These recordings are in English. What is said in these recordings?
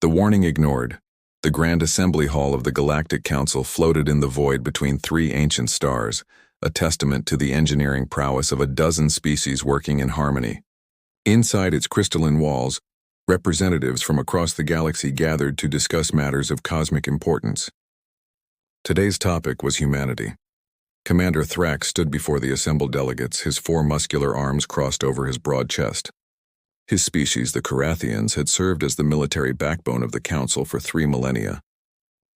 The warning ignored, the Grand Assembly Hall of the Galactic Council floated in the void between three ancient stars, a testament to the engineering prowess of a dozen species working in harmony. Inside its crystalline walls, representatives from across the galaxy gathered to discuss matters of cosmic importance. Today's topic was humanity. Commander Thrax stood before the assembled delegates, his four muscular arms crossed over his broad chest. His species, the Carathians, had served as the military backbone of the Council for 3 millennia.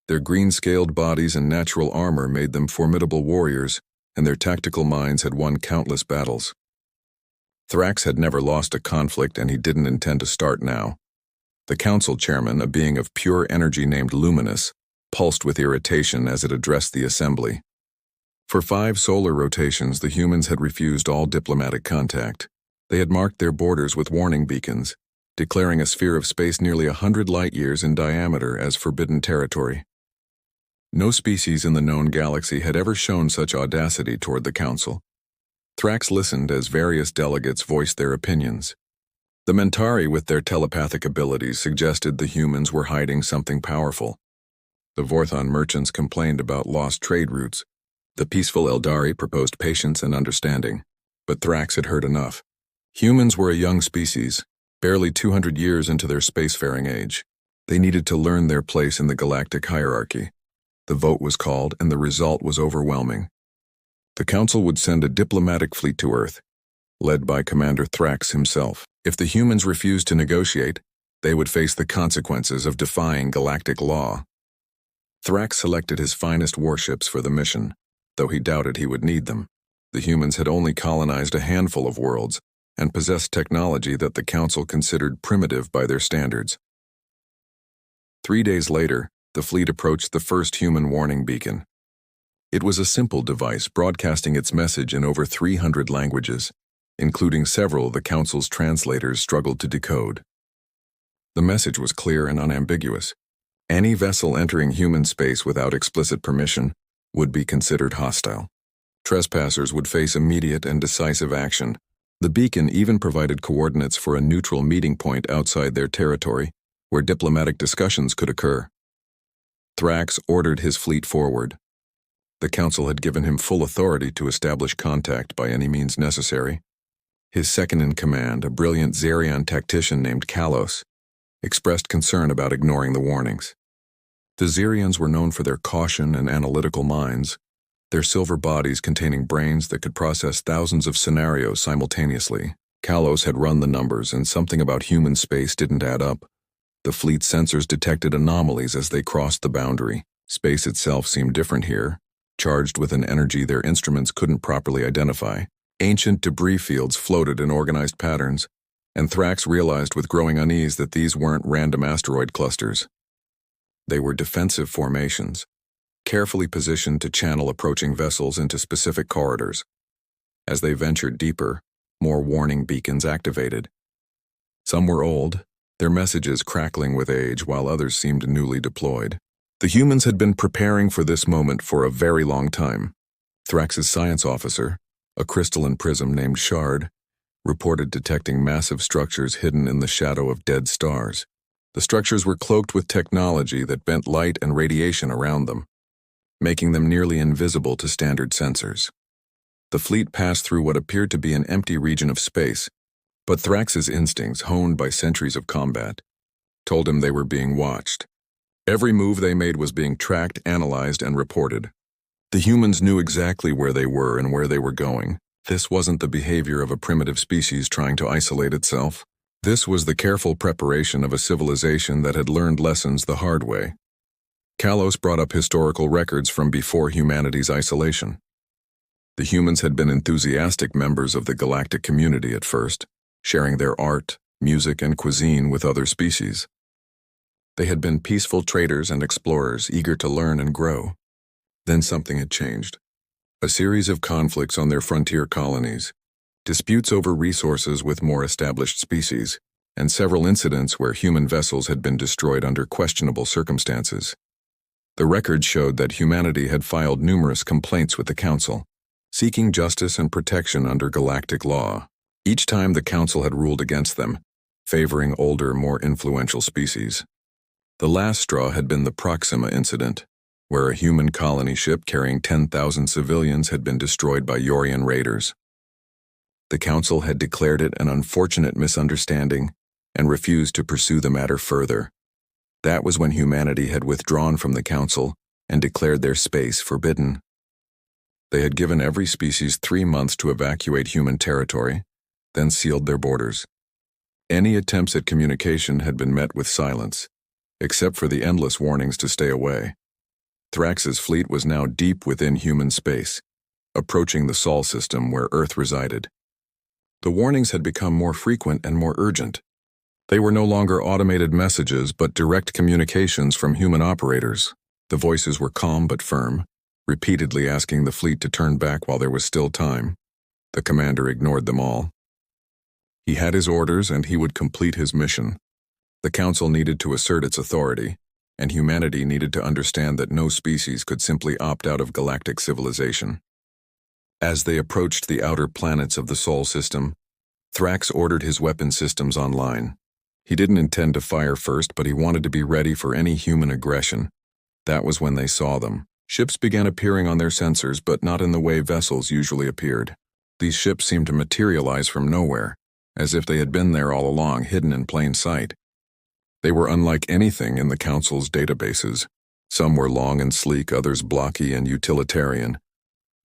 Their green-scaled bodies and natural armor made them formidable warriors, and their tactical minds had won countless battles. Thrax had never lost a conflict, and he didn't intend to start now. The Council chairman, a being of pure energy named Luminous, pulsed with irritation as it addressed the assembly. For 5 solar rotations, the humans had refused all diplomatic contact. They had marked their borders with warning beacons, declaring a sphere of space nearly 100 light-years in diameter as forbidden territory. No species in the known galaxy had ever shown such audacity toward the Council. Thrax listened as various delegates voiced their opinions. The Mentari, with their telepathic abilities, suggested the humans were hiding something powerful. The Vorthon merchants complained about lost trade routes. The peaceful Eldari proposed patience and understanding. But Thrax had heard enough. Humans were a young species, barely 200 years into their spacefaring age. They needed to learn their place in the galactic hierarchy. The vote was called, and the result was overwhelming. The Council would send a diplomatic fleet to Earth, led by Commander Thrax himself. If the humans refused to negotiate, they would face the consequences of defying galactic law. Thrax selected his finest warships for the mission, though he doubted he would need them. The humans had only colonized a handful of worlds and possessed technology that the Council considered primitive by their standards. 3 days later, the fleet approached the first human warning beacon. It was a simple device broadcasting its message in over 300 languages, including several the Council's translators struggled to decode. The message was clear and unambiguous. Any vessel entering human space without explicit permission would be considered hostile. Trespassers would face immediate and decisive action. The beacon even provided coordinates for a neutral meeting point outside their territory, where diplomatic discussions could occur. Thrax ordered his fleet forward. The Council had given him full authority to establish contact by any means necessary. His second-in-command, a brilliant Zerion tactician named Kalos, expressed concern about ignoring the warnings. The Zerions were known for their caution and analytical minds, their silver bodies containing brains that could process thousands of scenarios simultaneously. Kalos had run the numbers, and something about human space didn't add up. The fleet's sensors detected anomalies as they crossed the boundary. Space itself seemed different here, charged with an energy their instruments couldn't properly identify. Ancient debris fields floated in organized patterns, and Thrax realized with growing unease that these weren't random asteroid clusters. They were defensive formations, carefully positioned to channel approaching vessels into specific corridors. As they ventured deeper, more warning beacons activated. Some were old, their messages crackling with age, while others seemed newly deployed. The humans had been preparing for this moment for a very long time. Thrax's science officer, a crystalline prism named Shard, reported detecting massive structures hidden in the shadow of dead stars. The structures were cloaked with technology that bent light and radiation around them, making them nearly invisible to standard sensors. The fleet passed through what appeared to be an empty region of space, but Thrax's instincts, honed by centuries of combat, told him they were being watched. Every move they made was being tracked, analyzed, and reported. The humans knew exactly where they were and where they were going. This wasn't the behavior of a primitive species trying to isolate itself. This was the careful preparation of a civilization that had learned lessons the hard way. Kalos brought up historical records from before humanity's isolation. The humans had been enthusiastic members of the galactic community at first, sharing their art, music, and cuisine with other species. They had been peaceful traders and explorers, eager to learn and grow. Then something had changed. A series of conflicts on their frontier colonies, disputes over resources with more established species, and several incidents where human vessels had been destroyed under questionable circumstances. The records showed that humanity had filed numerous complaints with the Council, seeking justice and protection under galactic law. Each time the Council had ruled against them, favoring older, more influential species. The last straw had been the Proxima incident, where a human colony ship carrying 10,000 civilians had been destroyed by Yorian raiders. The Council had declared it an unfortunate misunderstanding and refused to pursue the matter further. That was when humanity had withdrawn from the Council and declared their space forbidden. They had given every species 3 months to evacuate human territory, then sealed their borders. Any attempts at communication had been met with silence, except for the endless warnings to stay away. Thrax's fleet was now deep within human space, approaching the Sol system where Earth resided. The warnings had become more frequent and more urgent. They were no longer automated messages but direct communications from human operators. The voices were calm but firm, repeatedly asking the fleet to turn back while there was still time. The commander ignored them all. He had his orders and he would complete his mission. The Council needed to assert its authority, and humanity needed to understand that no species could simply opt out of galactic civilization. As they approached the outer planets of the Sol system, Thrax ordered his weapon systems online. He didn't intend to fire first, but he wanted to be ready for any human aggression. That was when they saw them. Ships began appearing on their sensors, but not in the way vessels usually appeared. These ships seemed to materialize from nowhere, as if they had been there all along, hidden in plain sight. They were unlike anything in the Council's databases. Some were long and sleek, others blocky and utilitarian,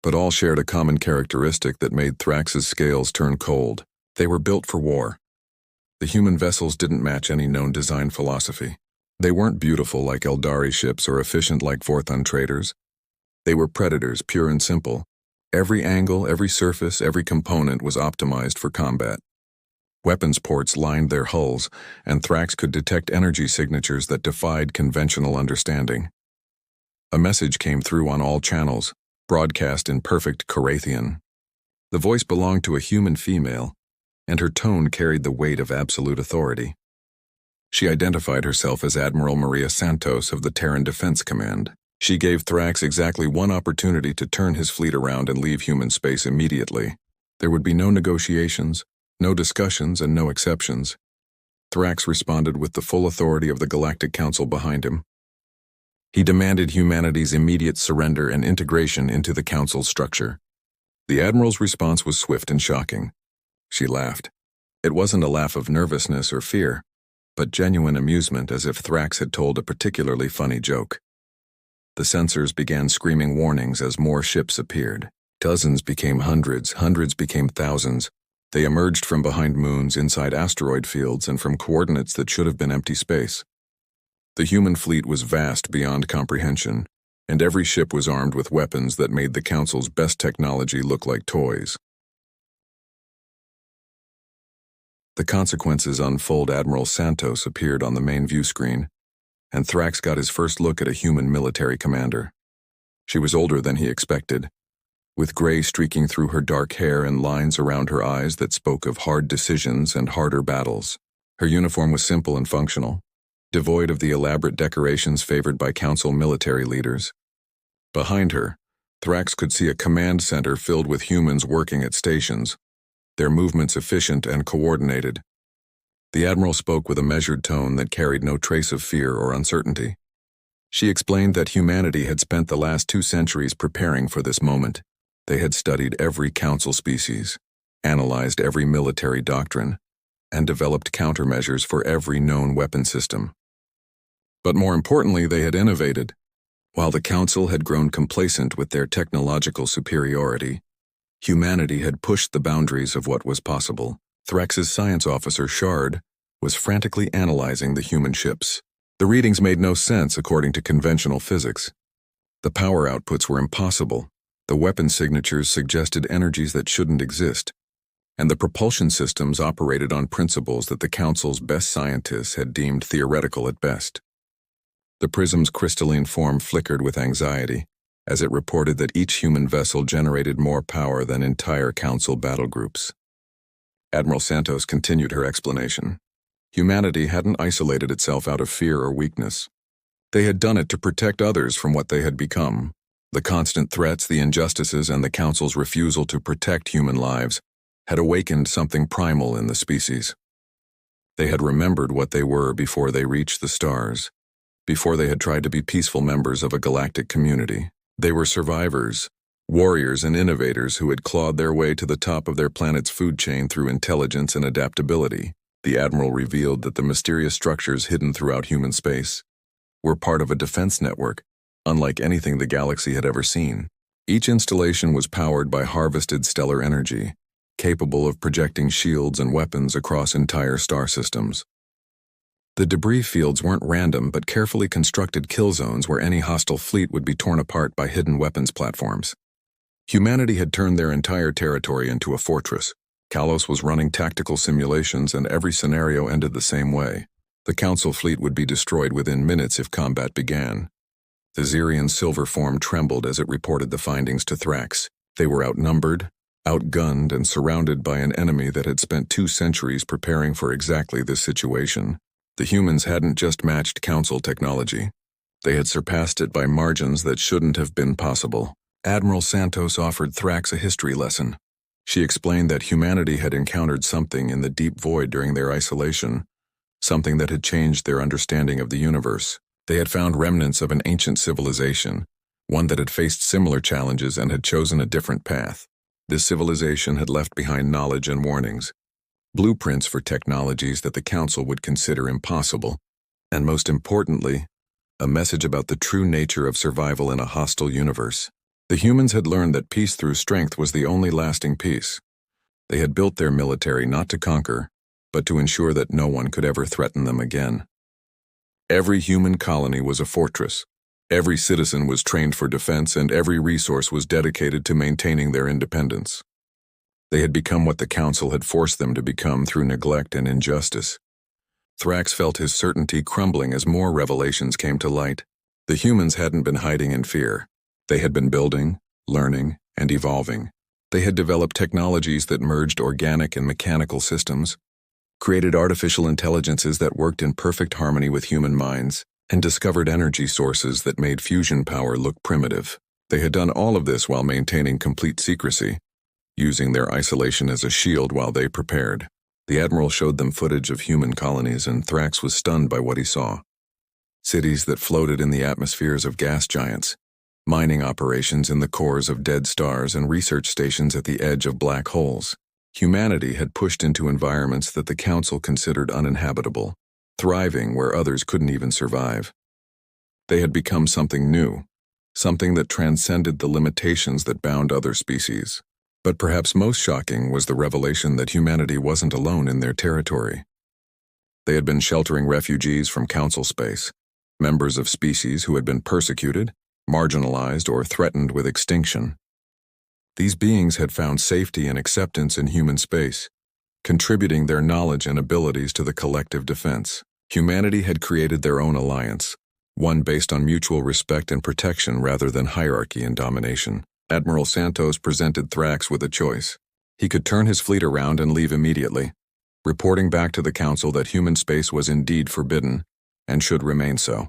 but all shared a common characteristic that made Thrax's scales turn cold. They were built for war. The human vessels didn't match any known design philosophy. They weren't beautiful like Eldari ships or efficient like Forthun traders. They were predators, pure and simple. Every angle, every surface, every component was optimized for combat. Weapons ports lined their hulls, and Thrax could detect energy signatures that defied conventional understanding. A message came through on all channels, broadcast in perfect Korathian. The voice belonged to a human female, and her tone carried the weight of absolute authority. She identified herself as Admiral Maria Santos of the Terran Defense Command. She gave Thrax exactly one opportunity to turn his fleet around and leave human space immediately. There would be no negotiations, no discussions, and no exceptions. Thrax responded with the full authority of the Galactic Council behind him. He demanded humanity's immediate surrender and integration into the Council's structure. The Admiral's response was swift and shocking. She laughed. It wasn't a laugh of nervousness or fear, but genuine amusement, as if Thrax had told a particularly funny joke. The sensors began screaming warnings as more ships appeared. Dozens became hundreds, hundreds became thousands. They emerged from behind moons, inside asteroid fields, and from coordinates that should have been empty space. The human fleet was vast beyond comprehension, and every ship was armed with weapons that made the Council's best technology look like toys. The consequences unfold. Admiral Santos appeared on the main view screen, and Thrax got his first look at a human military commander. She was older than he expected, with gray streaking through her dark hair and lines around her eyes that spoke of hard decisions and harder battles. Her uniform was simple and functional, devoid of the elaborate decorations favored by Council military leaders. Behind her, Thrax could see a command center filled with humans working at stations, their movements efficient and coordinated. The Admiral spoke with a measured tone that carried no trace of fear or uncertainty. She explained that humanity had spent the last 2 centuries preparing for this moment. They had studied every Council species, analyzed every military doctrine, and developed countermeasures for every known weapon system. But more importantly, they had innovated. While the Council had grown complacent with their technological superiority, humanity had pushed the boundaries of what was possible. Thrax's science officer, Shard, was frantically analyzing the human ships. The readings made no sense according to conventional physics. The power outputs were impossible. The weapon signatures suggested energies that shouldn't exist, and the propulsion systems operated on principles that the Council's best scientists had deemed theoretical at best. The prism's crystalline form flickered with anxiety as it reported that each human vessel generated more power than entire Council battle groups. Admiral Santos continued her explanation. Humanity hadn't isolated itself out of fear or weakness. They had done it to protect others from what they had become. The constant threats, the injustices, and the Council's refusal to protect human lives had awakened something primal in the species. They had remembered what they were before they reached the stars. before they had tried to be peaceful members of a galactic community. They were survivors, warriors and innovators who had clawed their way to the top of their planet's food chain through intelligence and adaptability. The Admiral revealed that the mysterious structures hidden throughout human space were part of a defense network, unlike anything the galaxy had ever seen. Each installation was powered by harvested stellar energy, capable of projecting shields and weapons across entire star systems. The debris fields weren't random but carefully constructed kill zones where any hostile fleet would be torn apart by hidden weapons platforms. Humanity had turned their entire territory into a fortress. Kalos was running tactical simulations, and every scenario ended the same way. The Council fleet would be destroyed within minutes if combat began. The Zirian's silver form trembled as it reported the findings to Thrax. They were outnumbered, outgunned, and surrounded by an enemy that had spent 2 centuries preparing for exactly this situation. The humans hadn't just matched Council technology. They had surpassed it by margins that shouldn't have been possible. Admiral Santos offered Thrax a history lesson. She explained that humanity had encountered something in the deep void during their isolation, something that had changed their understanding of the universe. They had found remnants of an ancient civilization, one that had faced similar challenges and had chosen a different path. This civilization had left behind knowledge and warnings, blueprints for technologies that the Council would consider impossible, and most importantly, a message about the true nature of survival in a hostile universe. The humans had learned that peace through strength was the only lasting peace. They had built their military not to conquer, but to ensure that no one could ever threaten them again. Every human colony was a fortress. Every citizen was trained for defense, and every resource was dedicated to maintaining their independence. They had become what the Council had forced them to become through neglect and injustice. Thrax felt his certainty crumbling as more revelations came to light. The humans hadn't been hiding in fear. They had been building, learning, and evolving. They had developed technologies that merged organic and mechanical systems, created artificial intelligences that worked in perfect harmony with human minds, and discovered energy sources that made fusion power look primitive. They had done all of this while maintaining complete secrecy, using their isolation as a shield while they prepared. The Admiral showed them footage of human colonies, and Thrax was stunned by what he saw. Cities that floated in the atmospheres of gas giants, mining operations in the cores of dead stars, and research stations at the edge of black holes. Humanity had pushed into environments that the Council considered uninhabitable, thriving where others couldn't even survive. They had become something new, something that transcended the limitations that bound other species. But perhaps most shocking was the revelation that humanity wasn't alone in their territory. They had been sheltering refugees from Council space, members of species who had been persecuted, marginalized, or threatened with extinction. These beings had found safety and acceptance in human space, contributing their knowledge and abilities to the collective defense. Humanity had created their own alliance, one based on mutual respect and protection rather than hierarchy and domination. Admiral Santos presented Thrax with a choice. He could turn his fleet around and leave immediately, reporting back to the Council that human space was indeed forbidden and should remain so.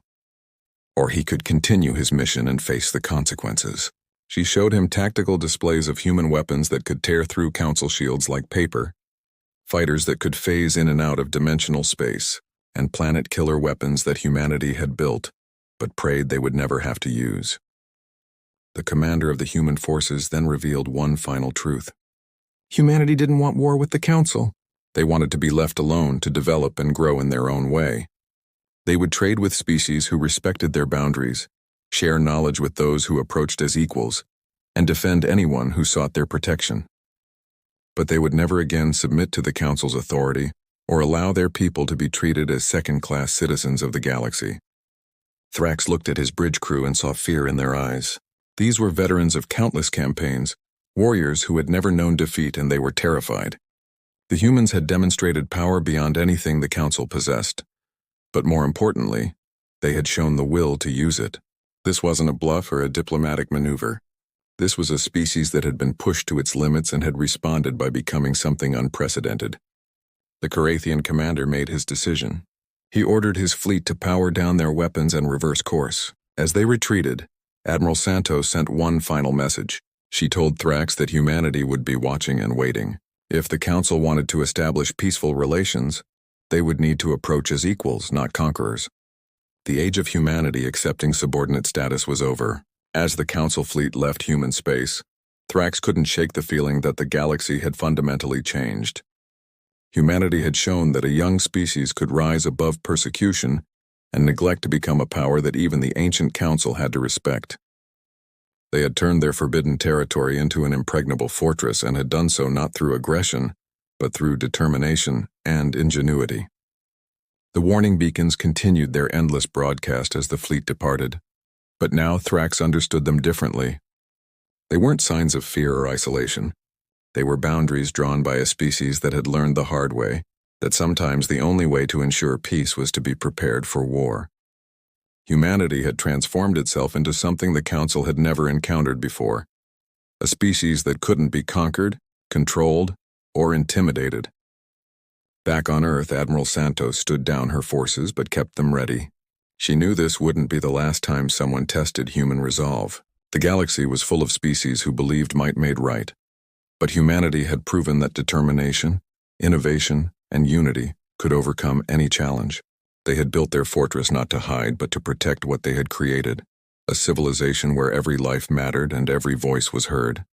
Or he could continue his mission and face the consequences. She showed him tactical displays of human weapons that could tear through Council shields like paper, fighters that could phase in and out of dimensional space, and planet-killer weapons that humanity had built, but prayed they would never have to use. The commander of the human forces then revealed one final truth. Humanity didn't want war with the Council. They wanted to be left alone to develop and grow in their own way. They would trade with species who respected their boundaries, share knowledge with those who approached as equals, and defend anyone who sought their protection. But they would never again submit to the Council's authority or allow their people to be treated as second-class citizens of the galaxy. Thrax looked at his bridge crew and saw fear in their eyes. These were veterans of countless campaigns, warriors who had never known defeat, and they were terrified. The humans had demonstrated power beyond anything the Council possessed. But more importantly, they had shown the will to use it. This wasn't a bluff or a diplomatic maneuver. This was a species that had been pushed to its limits and had responded by becoming something unprecedented. The Carathian commander made his decision. He ordered his fleet to power down their weapons and reverse course. As they retreated, Admiral Santos sent one final message. She told Thrax that humanity would be watching and waiting. If the Council wanted to establish peaceful relations, they would need to approach as equals, not conquerors. The age of humanity accepting subordinate status was over. As the Council fleet left human space, Thrax couldn't shake the feeling that the galaxy had fundamentally changed. Humanity had shown that a young species could rise above persecution and neglect to become a power that even the ancient Council had to respect. They had turned their forbidden territory into an impregnable fortress and had done so not through aggression, but through determination and ingenuity. The warning beacons continued their endless broadcast as the fleet departed, but now Thrax understood them differently. They weren't signs of fear or isolation. They were boundaries drawn by a species that had learned the hard way, that sometimes the only way to ensure peace was to be prepared for war. Humanity had transformed itself into something the Council had never encountered before, a species that couldn't be conquered, controlled, or intimidated. Back on Earth, Admiral Santos stood down her forces but kept them ready. She knew this wouldn't be the last time someone tested human resolve. The galaxy was full of species who believed might made right, but humanity had proven that determination, innovation, and unity could overcome any challenge. They had built their fortress not to hide but to protect what they had created, a civilization where every life mattered and every voice was heard.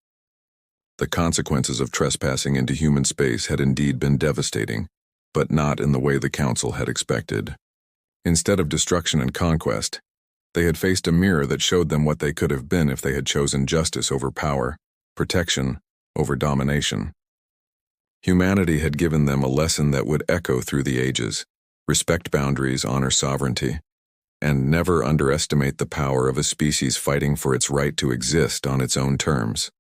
The consequences of trespassing into human space had indeed been devastating, but not in the way the Council had expected. Instead of destruction and conquest, they had faced a mirror that showed them what they could have been if they had chosen justice over power, protection over domination. Humanity had given them a lesson that would echo through the ages: respect boundaries, honor sovereignty, and never underestimate the power of a species fighting for its right to exist on its own terms.